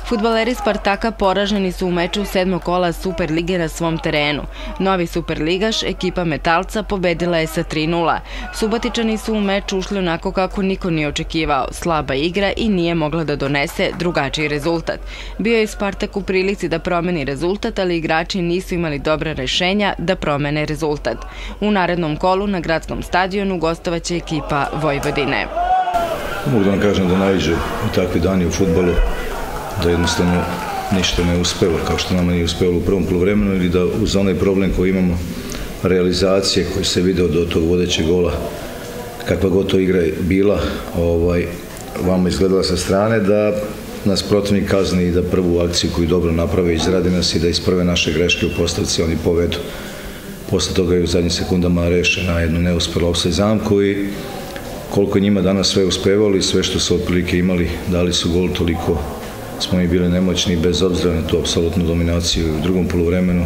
Fudbaleri Spartaka poraženi su u meču 7. kola Superlige na svom terenu. Novi superligaš, ekipa Metalca, pobedila je sa 3:0. Subotičani su u meč ušli onako kako niko nije očekivao. Slaba igra i nije mogla da donese drugačiji rezultat. Bio je Spartak u prilici da promeni rezultat, ali igrači nisu imali dobra rešenja da promene rezultat. U narednom kolu na gradskom stadionu gostovaće ekipa Vojvodine. Mogu da vam kažem da naiđe u takvi dani u fudbalu da jednostavno ništa ne uspeva, kao što nama nije uspevalo u prvom poluvremenu, ili da uz onaj problem koji imamo realizacije koji se video do tog vodećeg gola, kakva god to igra bila, vama izgledala sa strane, da nas protivnik kazni i da prvu akciju koju dobro naprave izradi nas i da isprave naše greške u postavci oni povedu. Posle toga je u zadnjim sekundama rešena jednu neuspelu ofsajd zamku i koliko njima danas sve uspevali, sve što su otprilike imali, dali su gol, toliko smo mi bili nemoćni bez obzira na tu apsolutnu dominaciju u drugom poluvremenu.